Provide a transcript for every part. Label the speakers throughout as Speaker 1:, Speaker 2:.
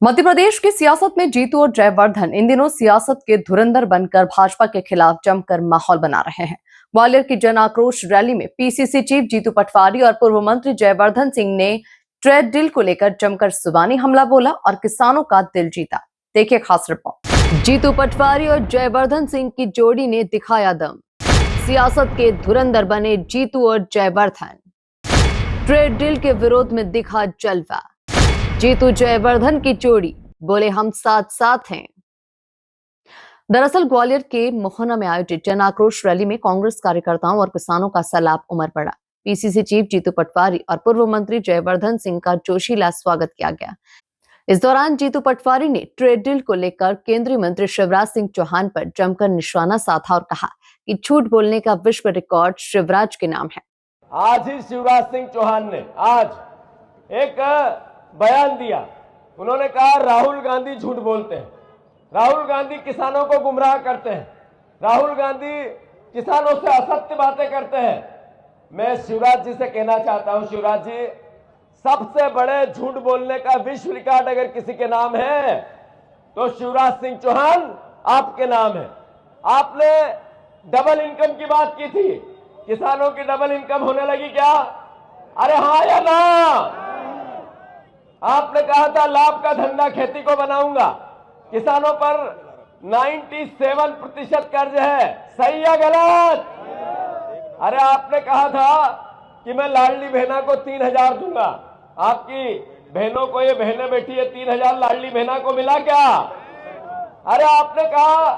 Speaker 1: मध्य प्रदेश की सियासत में जीतू और जयवर्धन इन दिनों सियासत के धुरंधर बनकर भाजपा के खिलाफ जमकर माहौल बना रहे हैं। ग्वालियर की जन आक्रोश रैली में पीसीसी चीफ जीतू पटवारी और पूर्व मंत्री जयवर्धन सिंह ने ट्रेड डील को लेकर जमकर जुबानी हमला बोला और किसानों का दिल जीता। देखिए खास रिपोर्ट। जीतू पटवारी और जयवर्धन सिंह की जोड़ी ने दिखाया दम। सियासत के धुरंधर बने जीतू और जयवर्धन। ट्रेड डील के विरोध में दिखा जलवा। जीतू जयवर्धन की जोड़ी बोले हम साथ साथ हैं। दरअसल ग्वालियर के मोहना में आयोजित जन आक्रोश रैली में कांग्रेस कार्यकर्ताओं और किसानों का सैलाब उमड़ पड़ा। पीसीसी चीफ जीतू पटवारी और पूर्व मंत्री जयवर्धन सिंह का जोशीला स्वागत किया गया। इस दौरान जीतू पटवारी ने ट्रेड डील को लेकर केंद्रीय मंत्री शिवराज सिंह चौहान पर जमकर निशाना साधा और कहा कि झूठ बोलने का विश्व रिकॉर्ड शिवराज के नाम है।
Speaker 2: आज ही शिवराज सिंह चौहान ने एक बयान दिया। उन्होंने कहा राहुल गांधी झूठ बोलते हैं, राहुल गांधी किसानों को गुमराह करते हैं, राहुल गांधी किसानों से असत्य बातें करते हैं। मैं शिवराज जी से कहना चाहता हूं, शिवराज जी, सबसे बड़े झूठ बोलने का विश्व रिकॉर्ड अगर किसी के नाम है तो शिवराज सिंह चौहान आपके नाम है। आपने डबल इनकम की बात की थी, किसानों की डबल इनकम होने लगी क्या? अरे हाँ या ना? आपने कहा था लाभ का धंधा खेती को बनाऊंगा, किसानों पर 97% कर्ज है, सही या गलत? अरे आपने कहा था कि मैं लाडली बहना को 3000 दूंगा, आपकी बहनों को, ये बहनें बैठी है 3000 लाडली बहना को मिला क्या? अरे आपने कहा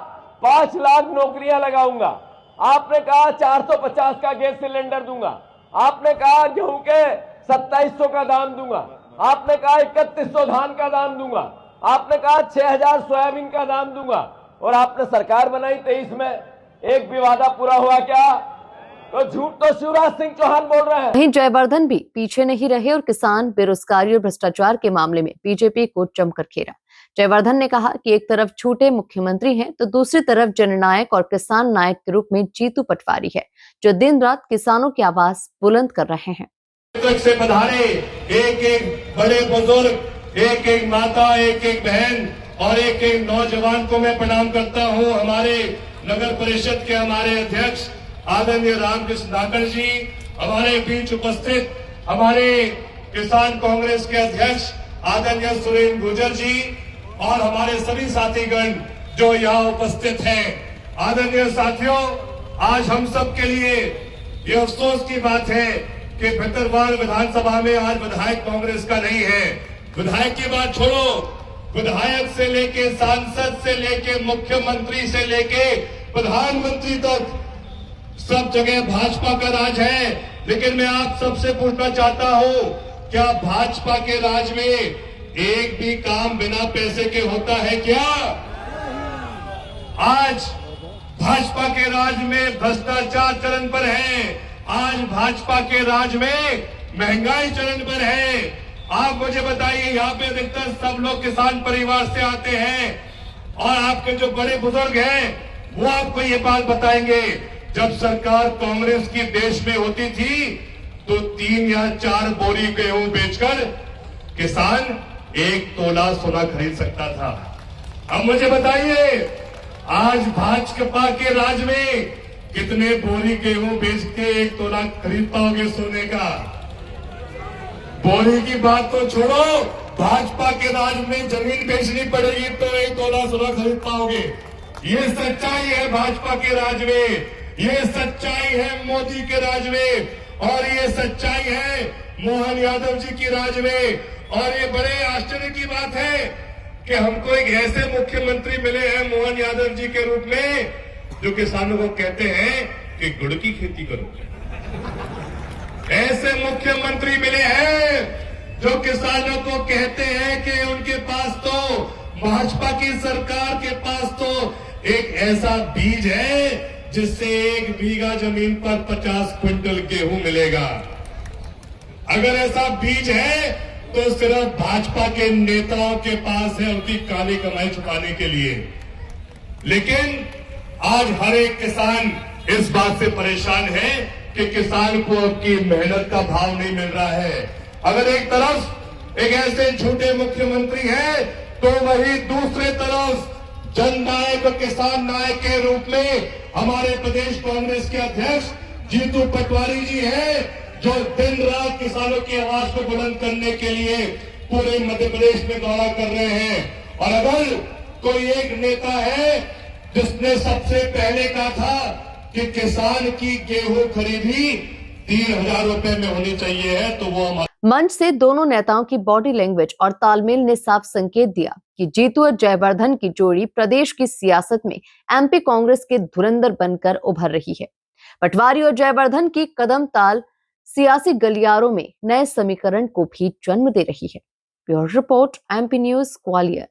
Speaker 2: 5 लाख नौकरियां लगाऊंगा, आपने कहा 450 का गैस सिलेंडर दूंगा, आपने कहा गेहूं के 2700 का दाम दूंगा, आपने कहा 3100 धान का दाम दूंगा, आपने कहा 6000 सोयाबीन का दाम दूंगा, और आपने सरकार बनाई 23 में। एक भी वादा पूरा हुआ क्या? तो झूठ तो शिवराज सिंह चौहान बोल रहे हैं।
Speaker 1: वहीं जयवर्धन भी पीछे नहीं रहे और किसान, बेरोजगारी और भ्रष्टाचार के मामले में बीजेपी को जमकर घेरा। जयवर्धन ने कहा कि एक तरफ झूठे मुख्यमंत्री हैं तो दूसरी तरफ जननायक और किसान नायक के रूप में जीतू पटवारी है, जो दिन रात किसानों की आवाज बुलंद कर रहे हैं।
Speaker 3: से पधारे एक एक बड़े बुजुर्ग, एक एक माता, एक एक बहन और एक एक नौजवान को मैं प्रणाम करता हूं। हमारे नगर परिषद के हमारे अध्यक्ष आदरणीय रामकृष्ण धाकड़ जी, हमारे बीच उपस्थित हमारे किसान कांग्रेस के अध्यक्ष आदरणीय सुरेंद्र गुर्जर जी और हमारे सभी साथीगण जो यहाँ उपस्थित हैं। आदरणीय साथियों, आज हम सब के लिए ये अफसोस की बात है कि भितरवाड़ विधानसभा में आज विधायक कांग्रेस का नहीं है। विधायक की बात छोड़ो, विधायक से लेके सांसद से लेके मुख्यमंत्री से लेके प्रधानमंत्री तक सब जगह भाजपा का राज है। लेकिन मैं आप सबसे पूछना चाहता हूं, क्या भाजपा के राज में एक भी काम बिना पैसे के होता है क्या? आज भाजपा के राज में भ्रष्टाचार चरण पर है, आज भाजपा के राज में महंगाई चरण पर है। आप मुझे बताइए, यहाँ पे अधिकतर सब लोग किसान परिवार से आते हैं और आपके जो बड़े बुजुर्ग हैं वो आपको ये बात बताएंगे, जब सरकार कांग्रेस की देश में होती थी तो 3 या 4 बोरी गेहूं बेचकर किसान 1 तोला सोना खरीद सकता था। अब मुझे बताइए, आज भाजपा के राज में कितने बोरी गेहूं बेच के 1 तोला खरीद पाओगे सोने का? बोरी की बात तो छोड़ो, भाजपा के राज में जमीन बेचनी पड़ेगी तो 1 तोला सोना खरीद पाओगे। ये सच्चाई है भाजपा के राज में, ये सच्चाई है मोदी के राज में, और ये सच्चाई है मोहन यादव जी की राज में। और ये बड़े आश्चर्य की बात है कि हमको एक ऐसे मुख्यमंत्री मिले हैं मोहन यादव जी के रूप में, जो किसानों को कहते हैं कि गुड़ की खेती करो। ऐसे मुख्यमंत्री मिले हैं जो किसानों को कहते हैं कि उनके पास तो, भाजपा की सरकार के पास तो एक ऐसा बीज है जिससे 1 बीघा जमीन पर 50 क्विंटल गेहूं मिलेगा। अगर ऐसा बीज है तो सिर्फ भाजपा के नेताओं के पास है, उनकी काली कमाई छुपाने के लिए। लेकिन आज हर एक किसान इस बात से परेशान है कि किसान को आपकी मेहनत का भाव नहीं मिल रहा है। अगर एक तरफ एक ऐसे झूठे मुख्यमंत्री हैं तो वही दूसरे तरफ जननायक और किसान नायक के रूप में हमारे प्रदेश कांग्रेस के अध्यक्ष जीतू पटवारी जी हैं, जो दिन रात किसानों की आवाज को बुलंद करने के लिए पूरे मध्य प्रदेश में दौरा कर रहे हैं। और अगर कोई एक नेता है जिसने सबसे पहले कहा था कि किसान की गेहूं खरीदी 3,000 रुपए में होनी चाहिए है, तो वो हमारे
Speaker 1: मंच से दोनों नेताओं की बॉडी लैंग्वेज और तालमेल ने साफ संकेत दिया कि जीतू और जयवर्धन की जोड़ी प्रदेश की सियासत में एमपी कांग्रेस के धुरंधर बनकर उभर रही है। पटवारी और जयवर्धन की कदम ताल सियासी गलियारों में नए समीकरण को भी जन्म दे रही है। Bureau report, MP news, Gwalior.